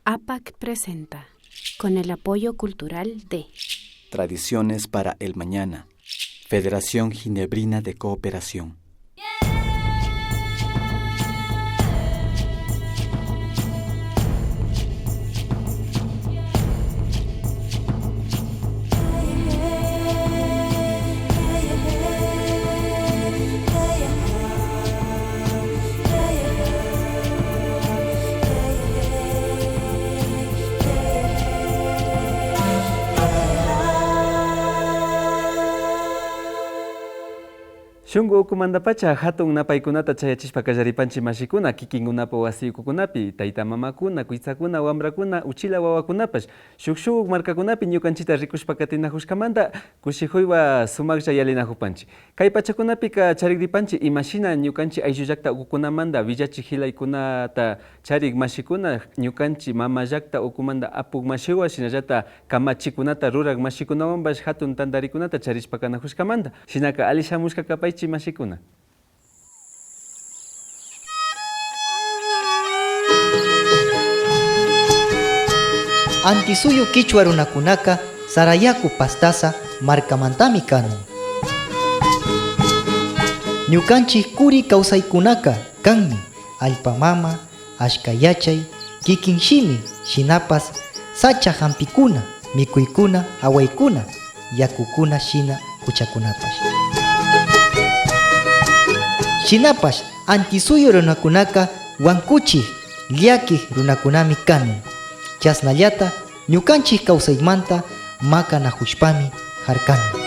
APAC presenta, con el apoyo cultural de Tradiciones para el Mañana, Federación Ginebrina de Cooperación. Shungu ukumandapacha hatun napaykunata chayachishpa kallaripanchi mashikuna kikinkunapa wasiyukukunapi tayta mamakuna, kuytsakuna, wambrakuna, uchila wawakunapash shuk markakunapi ñukanchita rikushpa katinahushkamanta kushihuywa sumaklla yalinahupanchi. Kay pachakunapika charikripanchi imashina ñukanchi ayllu llaqta ukukunamanta villachi hilaykunata charik mashikuna ñukanchi mama llaqta ukumanta apuk mashiwa shinallata kamachikunata rurak mashikunawanpash hatun tantarikunata charishpa kanahushkamanta shinaka ali shamushka kapaychi mashikuna. Antisuyu Kichwa runakunaka Sarayaku pastasa markamantami kanon. Ñukanchik kuri kawsaykunaka kanmi allpamama, ashkayachay, kikinshimi, shinapas, sacha hampikuna, mikuykuna, awaykuna, yakukuna shina kuchakunapash. Shinapash antisuyu runakunaka wankuchik, llakik runakunami kanon. Chasnallata ñukanchik kawsaymanta makanahushpami harkani.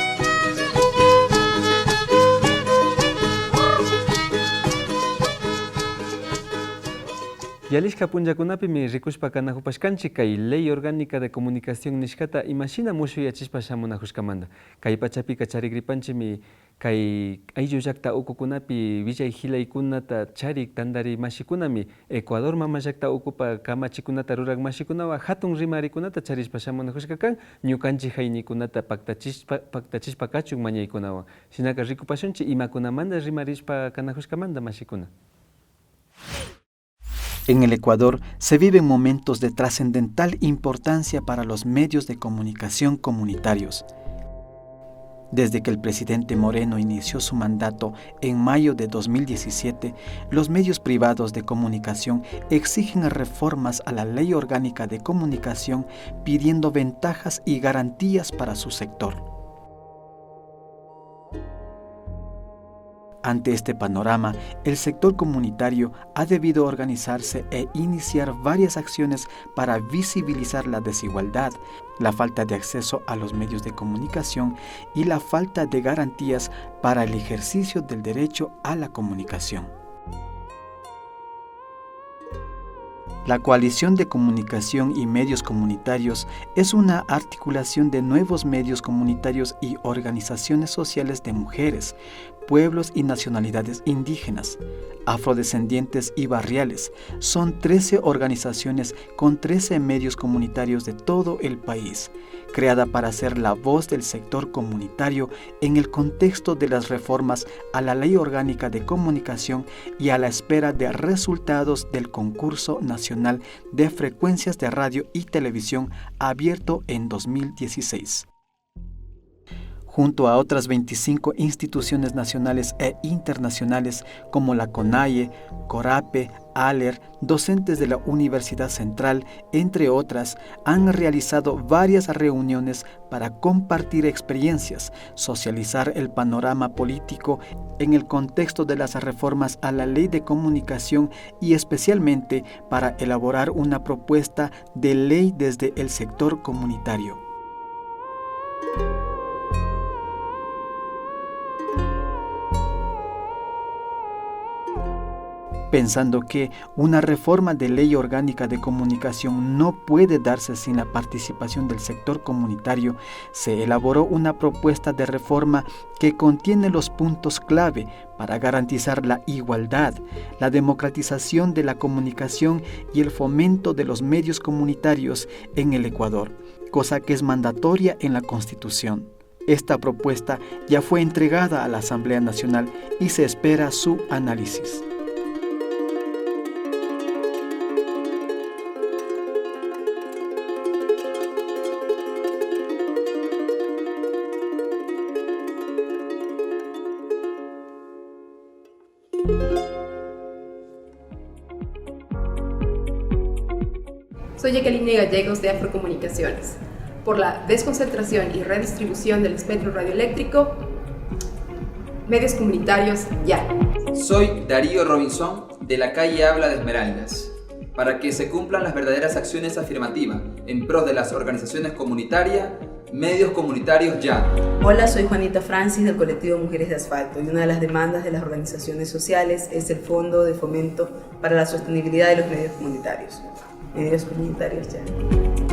Yalishka punllakunapimi rikushpa kanahupashkanchik kay Ley Orgánica de Comunicación nishkata imashina mushuyachishpa shamunahushkamanta. Kay pachapika charikripanchimi kay ayllu llaqta ukukunapi villay hilaykunata charik tantari mashikunami Ecuador mama llaqta ukupa kamachikunata rurak mashikunawa hatun rimarikunata charishpa shamunahushka kan ñukanchik haynikunata paktachishpa kachun mañaykunawan. Shinaka rikupashunchi imakunamanta rimarishpa kanahushkamanta mashikuna. En el Ecuador se viven momentos de trascendental importancia para los medios de comunicación comunitarios. Desde que el presidente Moreno inició su mandato en mayo de 2017, los medios privados de comunicación exigen reformas a la Ley Orgánica de Comunicación pidiendo ventajas y garantías para su sector. Ante este panorama, el sector comunitario ha debido organizarse e iniciar varias acciones para visibilizar la desigualdad, la falta de acceso a los medios de comunicación y la falta de garantías para el ejercicio del derecho a la comunicación. La Coalición de Comunicación y Medios Comunitarios es una articulación de nuevos medios comunitarios y organizaciones sociales de mujeres, pueblos y nacionalidades indígenas, afrodescendientes y barriales. Son 13 organizaciones con 13 medios comunitarios de todo el país, creada para ser la voz del sector comunitario en el contexto de las reformas a la Ley Orgánica de Comunicación y a la espera de resultados del concurso nacional de frecuencias de radio y televisión abierto en 2016. Junto a otras 25 instituciones nacionales e internacionales como la CONAIE, CORAPE, ALER, docentes de la Universidad Central, entre otras, han realizado varias reuniones para compartir experiencias, socializar el panorama político en el contexto de las reformas a la Ley de Comunicación y especialmente para elaborar una propuesta de ley desde el sector comunitario. Pensando que una reforma de Ley Orgánica de Comunicación no puede darse sin la participación del sector comunitario, se elaboró una propuesta de reforma que contiene los puntos clave para garantizar la igualdad, la democratización de la comunicación y el fomento de los medios comunitarios en el Ecuador, cosa que es mandatoria en la Constitución. Esta propuesta ya fue entregada a la Asamblea Nacional y se espera su análisis. Soy Jacqueline Gallegos de Afrocomunicaciones. Por la desconcentración y redistribución del espectro radioeléctrico, medios comunitarios ya. Soy Darío Robinson de la calle Habla de Esmeraldas. Para que se cumplan las verdaderas acciones afirmativas en pro de las organizaciones comunitarias, medios comunitarios ya. Hola, soy Juanita Francis del colectivo Mujeres de Asfalto y una de las demandas de las organizaciones sociales es el Fondo de Fomento para la Sostenibilidad de los Medios Comunitarios. Medios comunitarios ya.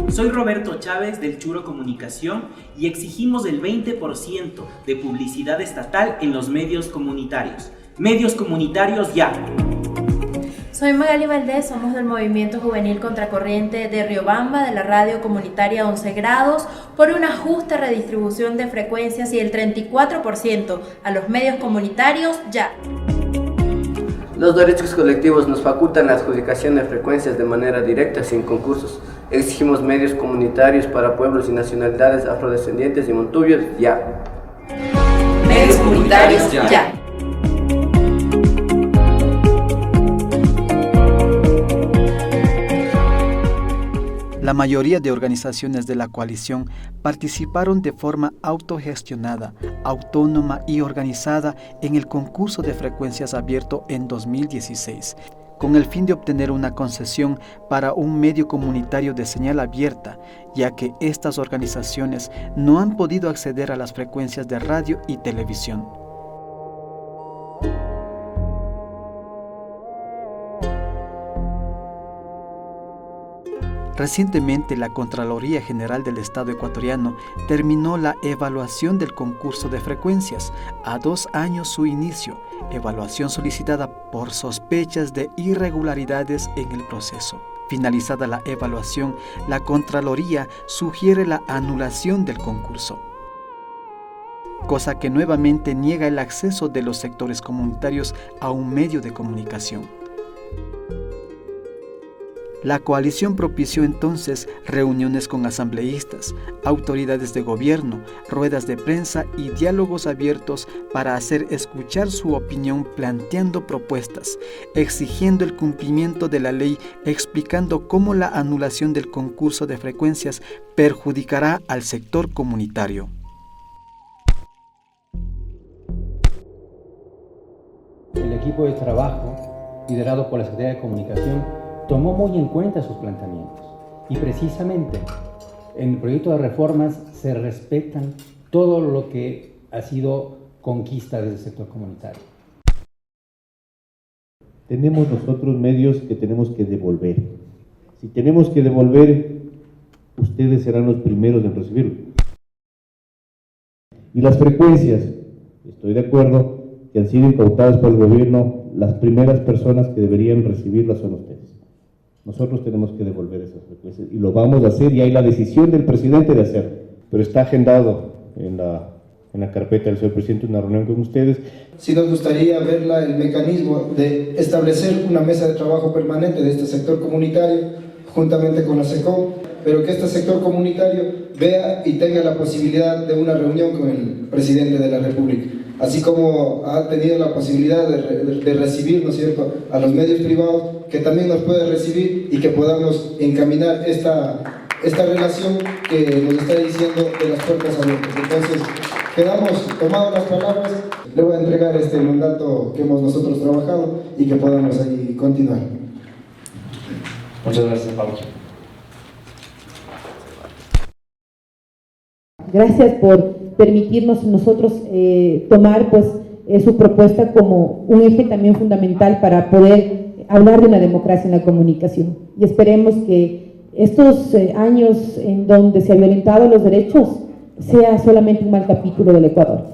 Soy Roberto Chávez del Churo Comunicación y exigimos el 20% de publicidad estatal en los medios comunitarios. Medios comunitarios ya. Soy Magali Valdés, somos del Movimiento Juvenil Contracorriente de Riobamba, de la radio comunitaria 11 grados, por una justa redistribución de frecuencias y el 34% a los medios comunitarios ya. Los derechos colectivos nos facultan la adjudicación de frecuencias de manera directa sin concursos. Exigimos medios comunitarios para pueblos y nacionalidades afrodescendientes y montubios ya. Medios comunitarios ya. La mayoría de organizaciones de la coalición participaron de forma autogestionada, autónoma y organizada en el concurso de frecuencias abierto en 2016, con el fin de obtener una concesión para un medio comunitario de señal abierta, ya que estas organizaciones no han podido acceder a las frecuencias de radio y televisión. Recientemente, la Contraloría General del Estado ecuatoriano terminó la evaluación del concurso de frecuencias a 2 años su inicio, evaluación solicitada por sospechas de irregularidades en el proceso. Finalizada la evaluación, la Contraloría sugiere la anulación del concurso, cosa que nuevamente niega el acceso de los sectores comunitarios a un medio de comunicación. La coalición propició entonces reuniones con asambleístas, autoridades de gobierno, ruedas de prensa y diálogos abiertos para hacer escuchar su opinión, planteando propuestas, exigiendo el cumplimiento de la ley, explicando cómo la anulación del concurso de frecuencias perjudicará al sector comunitario. El equipo de trabajo, liderado por la Secretaría de Comunicación, tomó muy en cuenta sus planteamientos y precisamente en el proyecto de reformas se respetan todo lo que ha sido conquista desde el sector comunitario. Tenemos nosotros medios que tenemos que devolver. Si tenemos que devolver, ustedes serán los primeros en recibirlo. Y las frecuencias, estoy de acuerdo, que han sido incautadas por el gobierno, las primeras personas que deberían recibirlas son ustedes. Nosotros tenemos que devolver esas frecuencias y lo vamos a hacer y hay la decisión del presidente de hacerlo. Pero está agendado en la carpeta del señor presidente una reunión con ustedes. Sí nos gustaría ver el mecanismo de establecer una mesa de trabajo permanente de este sector comunitario juntamente con la SECOM, pero que este sector comunitario vea y tenga la posibilidad de una reunión con el presidente de la República. Así como ha tenido la posibilidad de recibir, ¿no es cierto?, a los medios privados, que también nos puede recibir y que podamos encaminar esta relación que nos está diciendo de las puertas abiertas. Entonces, quedamos tomadas las palabras, le voy a entregar este mandato que hemos nosotros trabajado y que podamos ahí continuar. Muchas gracias, Pablo. Gracias por permitirnos nosotros tomar su propuesta como un eje también fundamental para poder hablar de una democracia en la comunicación. Y esperemos que estos años en donde se han violentado los derechos sea solamente un mal capítulo del Ecuador.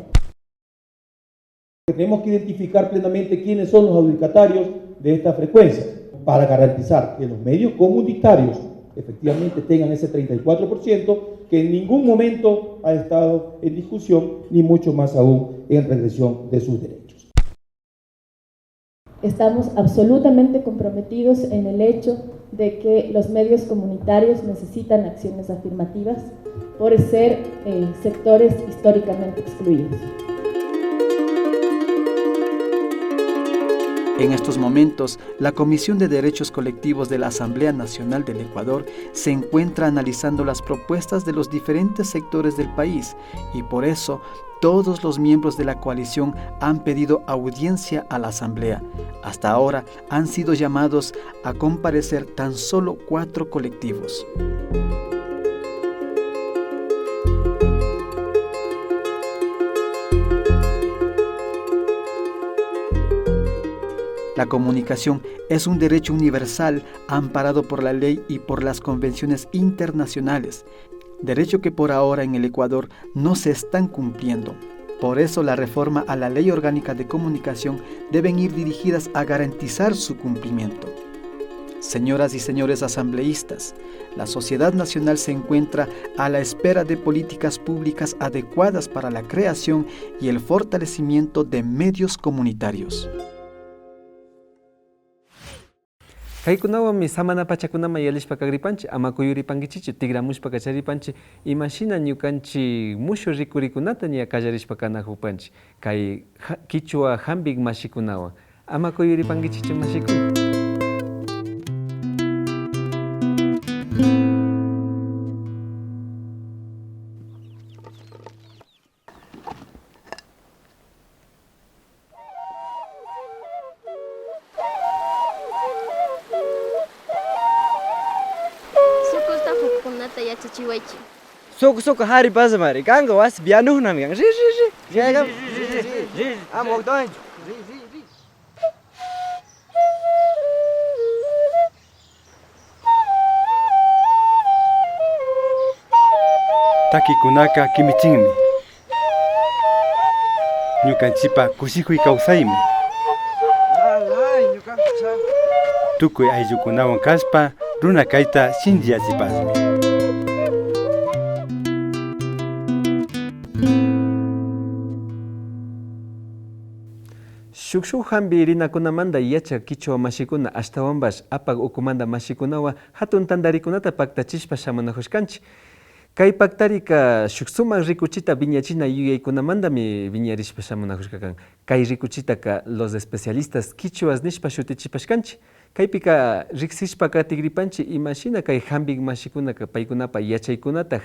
Tenemos que identificar plenamente quiénes son los adjudicatarios de esta frecuencia para garantizar que los medios comunitarios efectivamente tengan ese 34% que en ningún momento ha estado en discusión, ni mucho más aún en regresión de sus derechos. Estamos absolutamente comprometidos en el hecho de que los medios comunitarios necesitan acciones afirmativas por ser sectores históricamente excluidos. En estos momentos, la Comisión de Derechos Colectivos de la Asamblea Nacional del Ecuador se encuentra analizando las propuestas de los diferentes sectores del país y por eso todos los miembros de la coalición han pedido audiencia a la Asamblea. Hasta ahora han sido llamados a comparecer tan solo 4 colectivos. La comunicación es un derecho universal amparado por la ley y por las convenciones internacionales, derecho que por ahora en el Ecuador no se están cumpliendo. Por eso la reforma a la Ley Orgánica de Comunicación deben ir dirigidas a garantizar su cumplimiento. Señoras y señores asambleístas, la sociedad nacional se encuentra a la espera de políticas públicas adecuadas para la creación y el fortalecimiento de medios comunitarios. Kaykunawami samana pachakunama yalishpa kagripanchi, ama kuyuripankichichu, tigramushpa kacharipanchi, imashina ñukanchi mushu rikurikunata ña kallarishpa kanajupanchi, kay Kichwa hambik mashikunawan, ama kuyuripankichichu mashikuna. Suku hari bazamari ganga was bianu nami gang am ogdoin Taki kunaka kimichinmi ñukanchipa kushikuy kawsaymi tukuy ayllukunawan kashpa runa kayta shinchiyachipasmi. Shukshu hambi rinakunamanda yacha Kichwa mashikuna ashtawanbash apag ukumanda mashikunawa hatun tandarikunata paktachishpa shamunajushkanchi. Kay paktarika shuksuman rikuchita viñachina yuyaykunamandami viñarishpa shamunajushkakan. Kay rikuchitaka los especialistas Kichwas nishpa shutichipashkanchi. Kaypika riksishpaka tigripanchi imashina kay hambik mashikunaka paykunapa yachaykunata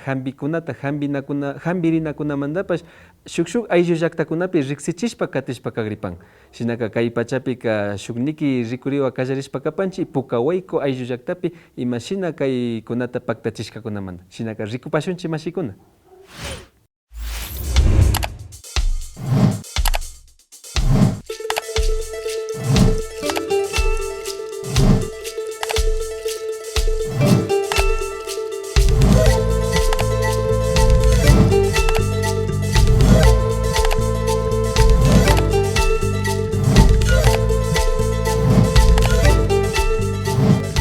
hambirinakunamandapash shukshuk ayllu llaqtakunapi riksichishpa katishpa kagripan. Shinaka kay pachapika shukniki rikuriwa kallarishpa kapanchi Pucawayco ayllu llaqtapi imashina kaykunata paktachishkakunamanta. Shinaka rikupashunchi mashikuna.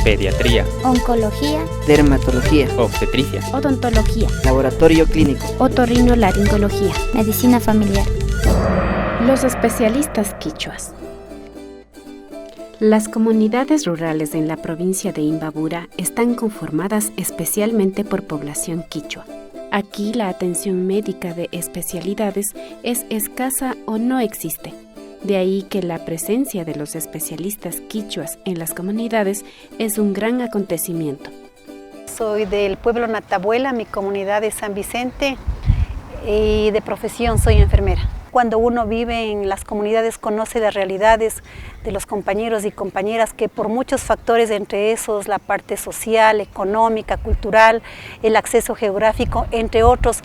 Pediatría, oncología, dermatología, obstetricia, odontología, laboratorio clínico, otorrinolaringología, medicina familiar. Los especialistas quichuas. Las comunidades rurales en la provincia de Imbabura están conformadas especialmente por población quichua. Aquí la atención médica de especialidades es escasa o no existe. De ahí que la presencia de los especialistas quichuas en las comunidades es un gran acontecimiento. Soy del pueblo Natabuela, mi comunidad es San Vicente y de profesión soy enfermera. Cuando uno vive en las comunidades conoce las realidades de los compañeros y compañeras que por muchos factores, entre esos la parte social, económica, cultural, el acceso geográfico, entre otros,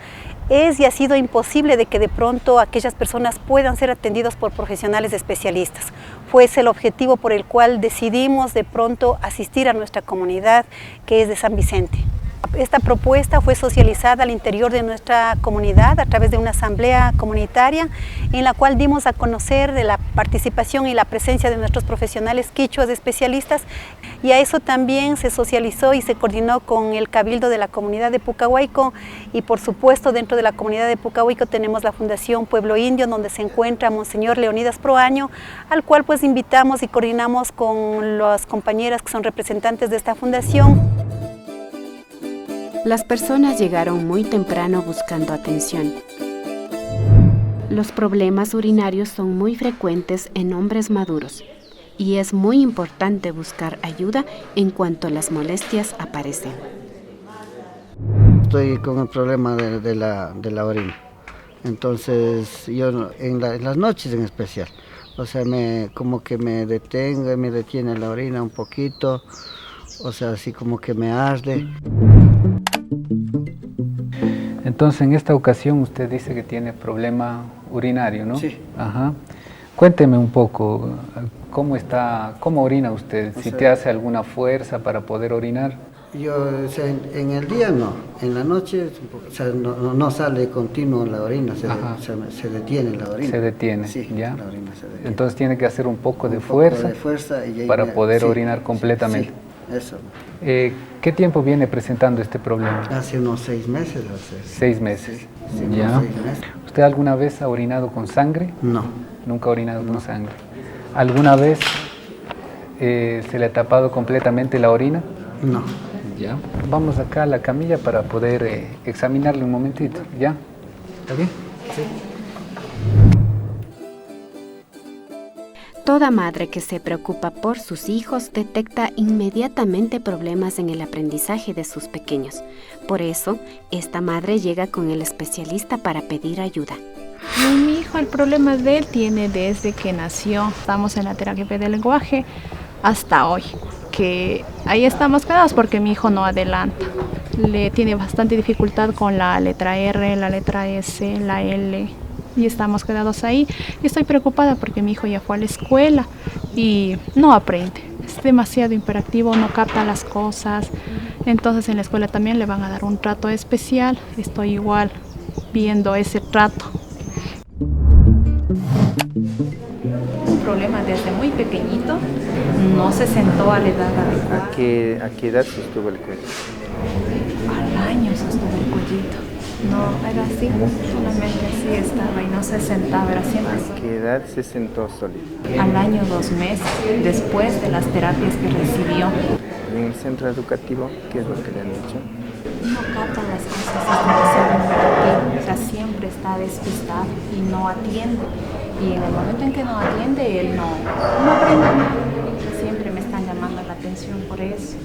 es y ha sido imposible de que de pronto aquellas personas puedan ser atendidas por profesionales especialistas. Fue ese el objetivo por el cual decidimos de pronto asistir a nuestra comunidad, que es de San Vicente. Esta propuesta fue socializada al interior de nuestra comunidad a través de una asamblea comunitaria en la cual dimos a conocer de la participación y la presencia de nuestros profesionales quichuas especialistas, y a eso también se socializó y se coordinó con el cabildo de la comunidad de Pucawayco, y por supuesto dentro de la comunidad de Pucawayco tenemos la Fundación Pueblo Indio, donde se encuentra Monseñor Leonidas Proaño, al cual pues invitamos y coordinamos con las compañeras que son representantes de esta fundación. Las personas llegaron muy temprano buscando atención. Los problemas urinarios son muy frecuentes en hombres maduros. y es muy importante buscar ayuda en cuanto las molestias aparecen. Estoy con el problema de la orina, entonces yo en las noches en especial, o sea, como que me detiene la orina un poquito, o sea, así como que me arde. Entonces, en esta ocasión usted dice que tiene problema urinario, ¿no? Sí. Ajá. Cuénteme un poco, ¿cómo orina usted? Si te hace alguna fuerza para poder orinar. Yo, o sea, en el día no, en la noche, o sea, no sale continuo la orina, se detiene la orina. Se detiene, sí, ¿ya? La orina se detiene. Entonces tiene que hacer un poco de fuerza para poder orinar completamente. Sí, eso. ¿Qué tiempo viene presentando este problema? Hace unos 6 meses. 6 meses, sí, ¿ya? 6 meses. ¿Usted alguna vez ha orinado con sangre? No. Nunca ha orinado con sangre. ¿Alguna vez se le ha tapado completamente la orina? No. ¿Ya? Vamos acá a la camilla para poder examinarle un momentito, ¿ya? ¿Está bien? Sí. Toda madre que se preocupa por sus hijos detecta inmediatamente problemas en el aprendizaje de sus pequeños. Por eso, esta madre llega con el especialista para pedir ayuda. Mi hijo, el problema de él tiene desde que nació. Estamos en la terapia del lenguaje hasta hoy, que ahí estamos quedados porque mi hijo no adelanta. Le tiene bastante dificultad con la letra R, la letra S, la L, y estamos quedados ahí. Y estoy preocupada porque mi hijo ya fue a la escuela y no aprende. Es demasiado hiperactivo, no capta las cosas. Entonces en la escuela también le van a dar un trato especial. Estoy igual viendo ese trato. Un problema desde muy pequeñito, no se sentó a la edad adecuada. ¿A qué edad sostuvo el cuello? Al año sostuvo el cuellito. No, era así, solamente así estaba y no se sentaba, era siempre así. ¿A qué edad se sentó solito? Al año 2 meses, después de las terapias que recibió. ¿En el centro educativo qué es lo que le han dicho? No capta las cosas, es demasiado hiperactivo, o sea, siempre está despistado y no atiende. Y en el momento en que no atiende, él no aprende nada. Siempre me están llamando la atención por eso.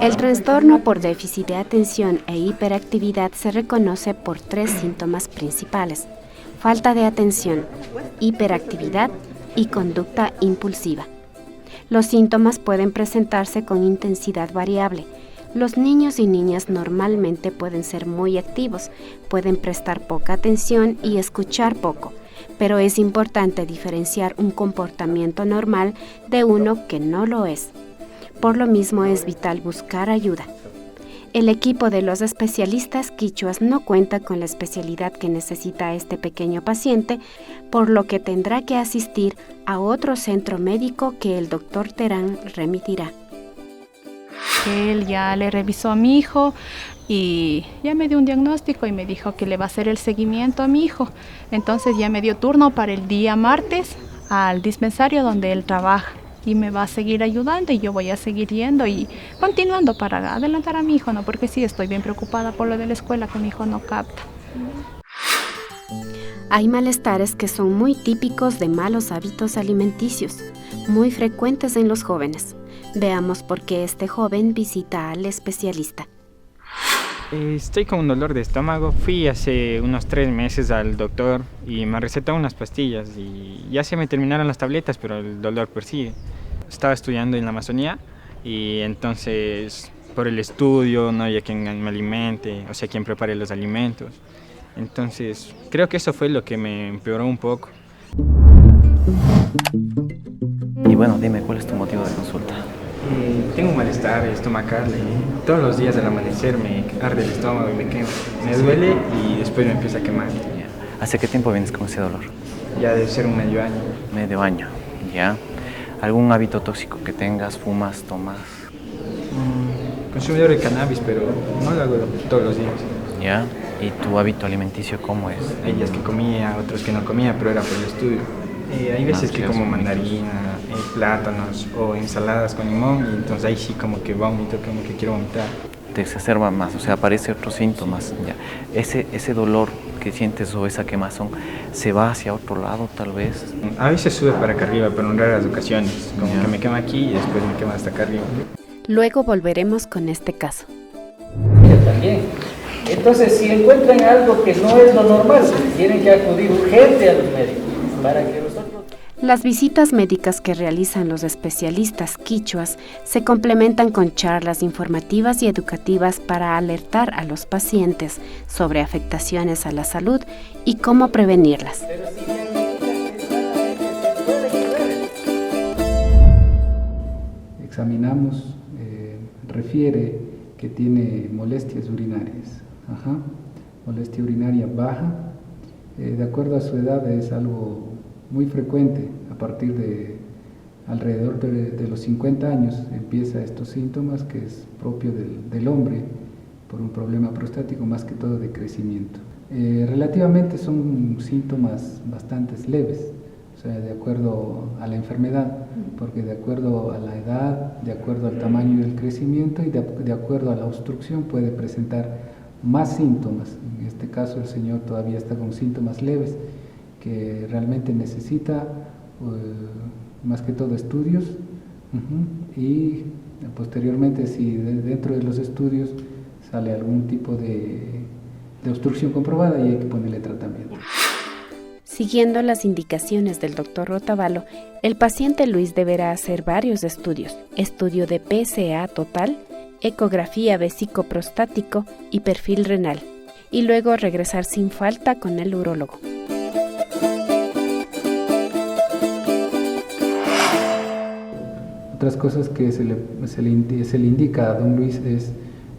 El trastorno por déficit de atención e hiperactividad se reconoce por 3 síntomas principales: falta de atención, hiperactividad y conducta impulsiva. Los síntomas pueden presentarse con intensidad variable. Los niños y niñas normalmente pueden ser muy activos, pueden prestar poca atención y escuchar poco, pero es importante diferenciar un comportamiento normal de uno que no lo es. Por lo mismo es vital buscar ayuda. El equipo de los especialistas quichuas no cuenta con la especialidad que necesita este pequeño paciente, por lo que tendrá que asistir a otro centro médico que el doctor Terán remitirá. Él ya le revisó a mi hijo y ya me dio un diagnóstico y me dijo que le va a hacer el seguimiento a mi hijo. Entonces ya me dio turno para el día martes al dispensario donde él trabaja y me va a seguir ayudando y yo voy a seguir yendo y continuando para adelantar a mi hijo, ¿no? Porque sí estoy bien preocupada por lo de la escuela, que mi hijo no capta. Hay malestares que son muy típicos de malos hábitos alimenticios, muy frecuentes en los jóvenes. Veamos por qué este joven visita al especialista. Estoy con un dolor de estómago. Fui hace unos 3 meses al doctor y me recetó unas pastillas y ya se me terminaron las tabletas, pero el dolor persigue. Estaba estudiando en la Amazonía y entonces por el estudio no había quien me alimente, o sea, quien prepare los alimentos. Entonces creo que eso fue lo que me empeoró un poco. Y bueno, dime, ¿cuál es tu motivo de consulta? Tengo un malestar estomacal. Todos los días al amanecer me arde el estómago y me quema. Me duele y después me empieza a quemar. ¿Hace qué tiempo vienes con ese dolor? Ya debe ser un medio año. Medio año, ya. ¿Algún hábito tóxico que tengas? ¿Fumas? ¿Tomas? Consumidor de cannabis, pero no lo hago todos los días. Ya. ¿Y tu hábito alimenticio cómo es? Hay días que comía, otros que no comía, pero era por el estudio. Hay veces que como mandarina, plátanos o ensaladas con limón y entonces ahí sí como que vomito, como que quiero vomitar. Te exacerba más, o sea, aparecen otros síntomas. Ya. Ese dolor que sientes o esa quemazón se va hacia otro lado tal vez? A veces sube para acá arriba, pero en raras ocasiones, como que me quema aquí y después me quema hasta acá arriba. Luego volveremos con este caso. También. Entonces, si encuentran algo que no es lo normal, tienen que acudir urgente a los médicos para que nosotros... Las visitas médicas que realizan los especialistas quichuas se complementan con charlas informativas y educativas para alertar a los pacientes sobre afectaciones a la salud y cómo prevenirlas. Examinamos, refiere que tiene molestias urinarias, molestia urinaria baja, de acuerdo a su edad es algo muy frecuente, a partir de alrededor de los 50 años empieza estos síntomas que es propio del hombre por un problema prostático más que todo de crecimiento. Relativamente son síntomas bastante leves, o sea, de acuerdo a la enfermedad, porque de acuerdo a la edad, de acuerdo al tamaño del crecimiento y de acuerdo a la obstrucción puede presentar más síntomas. En este caso el señor todavía está con síntomas leves que realmente necesita más que todo estudios y posteriormente si dentro de los estudios sale algún tipo de obstrucción comprobada y hay que ponerle tratamiento. Siguiendo las indicaciones del Dr. Rotavalo, el paciente Luis deberá hacer varios estudios: estudio de PSA total, ecografía vesicoprostático y perfil renal, y luego regresar sin falta con el urólogo. Otras cosas que se le indica a don Luis es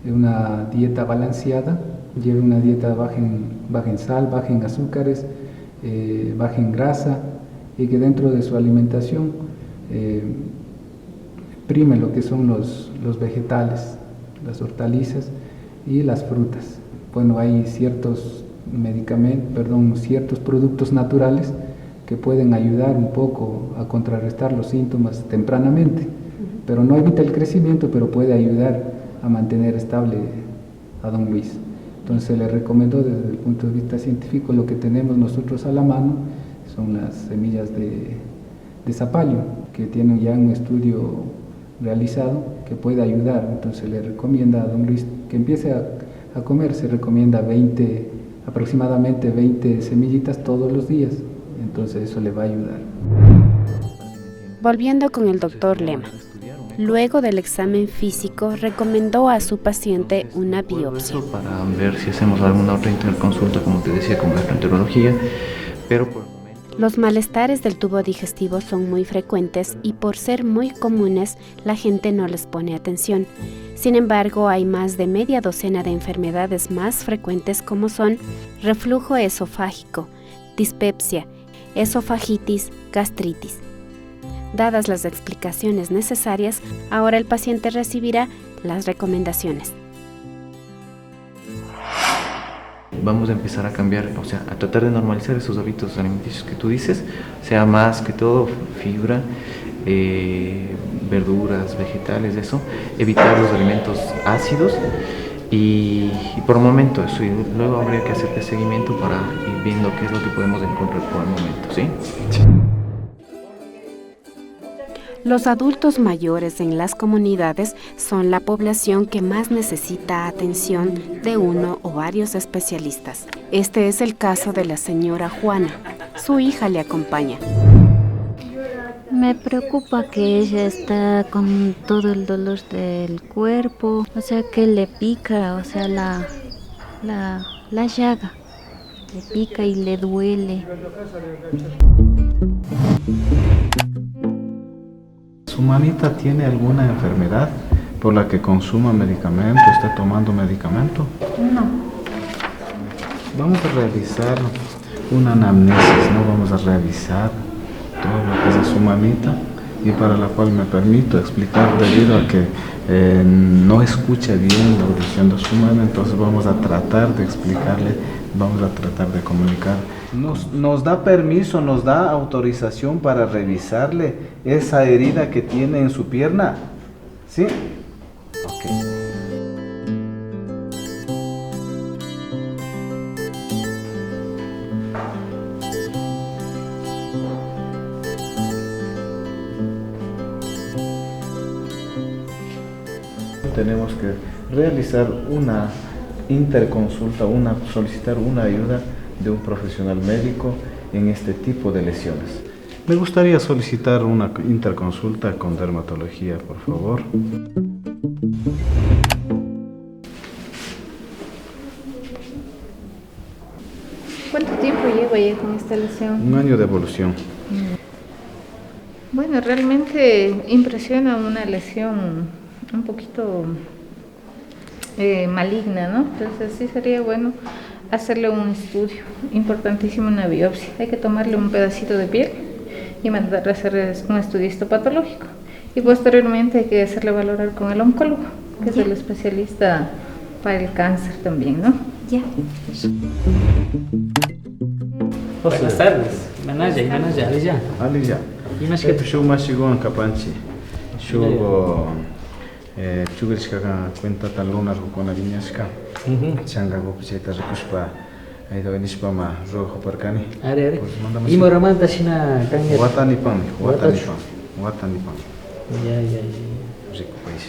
una dieta balanceada, lleve una dieta baja en sal, baja en azúcares, baja en grasa, y que dentro de su alimentación prime lo que son los vegetales, las hortalizas y las frutas. Bueno, hay ciertos ciertos productos naturales que pueden ayudar un poco a contrarrestar los síntomas tempranamente, pero no evita el crecimiento, pero puede ayudar a mantener estable a don Luis. Entonces se le recomendó desde el punto de vista científico, lo que tenemos nosotros a la mano son las semillas de zapallo, que tienen ya un estudio realizado que puede ayudar. Entonces se le recomienda a don Luis que empiece a comer, se recomienda aproximadamente 20 semillitas todos los días. Entonces eso le va a ayudar. Volviendo con el doctor Lema, luego del examen físico recomendó a su paciente una biopsia. Para ver si hacemos alguna otra interconsulta, como te decía, con gastroenterología, pero por... Los malestares del tubo digestivo son muy frecuentes y por ser muy comunes la gente no les pone atención. Sin embargo, hay más de media docena de enfermedades más frecuentes como son reflujo esofágico, dispepsia, esofagitis, gastritis. Dadas las explicaciones necesarias, ahora el paciente recibirá las recomendaciones. Vamos a empezar a cambiar, o sea, a tratar de normalizar esos hábitos alimenticios que tú dices, sea más que todo fibra, verduras, vegetales, eso, evitar los alimentos ácidos y por el momento eso, y luego habría que hacerle seguimiento para ir viendo qué es lo que podemos encontrar por el momento, ¿sí? Los adultos mayores en las comunidades son la población que más necesita atención de uno o varios especialistas. Este es el caso de la señora Juana. Su hija le acompaña. Me preocupa que ella está con todo el dolor del cuerpo, o sea que le pica, o sea la llaga, le pica y le duele. ¿Su mamita tiene alguna enfermedad por la que consuma medicamento, está tomando medicamento? No. Vamos a realizar una anamnesis, ¿no? Vamos a revisar todo lo que es de su mamita y para la cual me permito explicar debido a que no escucha bien la audición de su mano, entonces vamos a tratar de explicarle, vamos a tratar de comunicar. Nos da permiso, nos da autorización para revisarle esa herida que tiene en su pierna, ¿sí? Ok. tenemos que realizar una interconsulta, solicitar una ayuda de un profesional médico en este tipo de lesiones. Me gustaría solicitar una interconsulta con dermatología, por favor. ¿Cuánto tiempo lleva ya con esta lesión? 1 año de evolución. Bueno, realmente impresiona una lesión un poquito maligna, ¿no? Entonces sí sería bueno hacerle un estudio, importantísimo, una biopsia. Hay que tomarle un pedacito de piel y mandarle a hacer un estudio histopatológico. Y posteriormente hay que hacerle valorar con el oncólogo, que es el especialista para el cáncer también, ¿no? Ya. Buenas tardes. Manaya, Alija. Alija. Imagínate que yo más llego en Capanchi. Yo chugriska cuenta tan lunar con la viñasca. Changa go picheta rekuspa. Ahí do venishpa ma rojo parcani. Are. Y moramanta shina kanya. Watani pan. Ya. Rico país.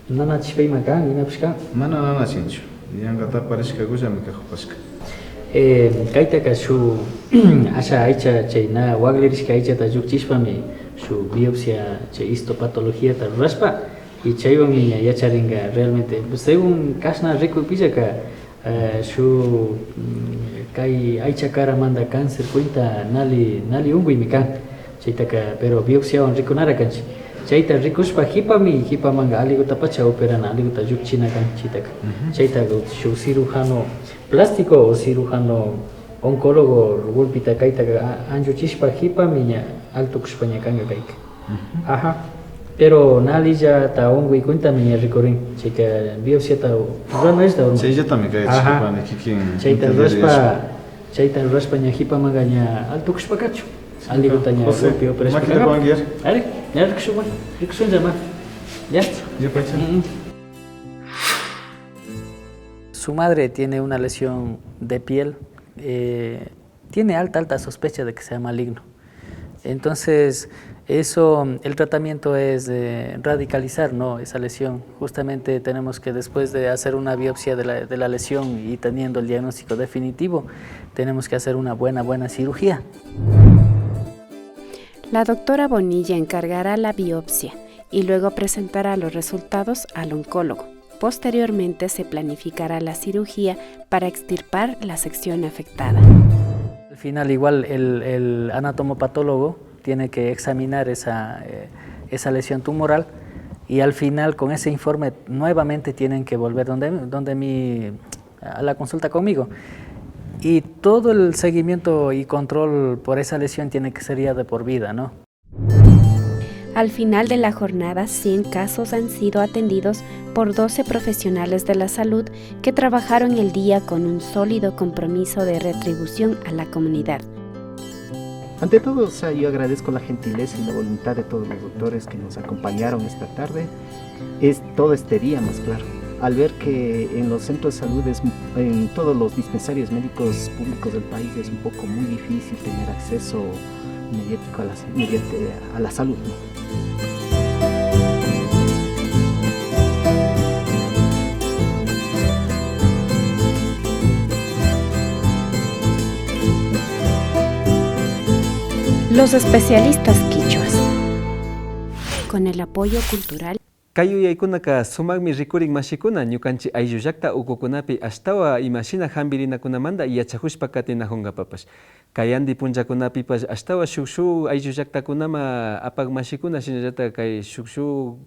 Nana chipei makan, ina pska. Nana chincho. Yanga ta parishka guja mi ka paska. Kaita ka shu asha aicha chayna wagleriska aicha ta yukchishpami su biopsia che histopatología ta raspa y chaywan ya charinga realmente según kasna rico pisaka su kai aicha cara manda cáncer cuenta nali ungui mikan chaytaka pero biopsia on rico nara kanchi chayta rikuspa hipamanga aligo tapacha operana aligo ta yukchina kan chaytaka chayta su cirujano plástico o cirujano oncólogo golpita kaita anjo chispa hipa miña alto kuspaña kanga kaika. Ajá. Pero nalija ta ongui cuenta miña ricorin chica biopsia ta rana esta o sí, yo también que chispa ne kikin chaita raspa ña hipa magaña alto kuspakacho aligo taña golpeo pero máquina pangier are ya kusuma rikusun jama ya yo paisa. Su madre tiene una lesión de piel, tiene alta sospecha de que sea maligno. Entonces, el tratamiento es radicalizar, ¿no?, esa lesión. Justamente tenemos que, después de hacer una biopsia de la lesión y teniendo el diagnóstico definitivo, tenemos que hacer una buena cirugía. La doctora Bonilla encargará la biopsia y luego presentará los resultados al oncólogo. Posteriormente se planificará la cirugía para extirpar la sección afectada. Al final igual el anatomopatólogo tiene que examinar esa lesión tumoral y al final con ese informe nuevamente tienen que volver a la consulta conmigo. Y todo el seguimiento y control por esa lesión tiene que ser ya de por vida, ¿no? Al final de la jornada, 100 casos han sido atendidos por 12 profesionales de la salud que trabajaron el día con un sólido compromiso de retribución a la comunidad. Ante todo, yo agradezco la gentileza y la voluntad de todos los doctores que nos acompañaron esta tarde, todo este día más claro, al ver que en los centros de salud, en todos los dispensarios médicos públicos del país es un poco muy difícil tener acceso mediante a la salud, ¿no? Los especialistas quichuas. Con el apoyo cultural. Kayu yaykunaka sumaqmi rikurin mashikuna ñukanchik ayllullakta ukukunapi ashtawa imashina hambirinakunamanta yachahushpa katinahunkapapash. Kayandi punchakunapipash ashtawa shuk ayllullaktakunama apak mashikuna shinallatak kay shuk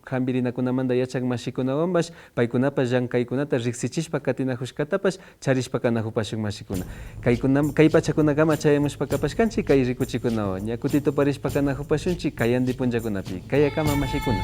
hambirinakunamanta yachak mashikunawanpash paykunapash llankaykunata riksichishpa katinahushkatapash charishpa kanahupashun mashikuna. Kay pachakunakama chayamushpakapashkanchik kay rikuchikunawan ña kutituparishpa kanahupashunchik kayandi punchakunapi. Kayakama mashikuna.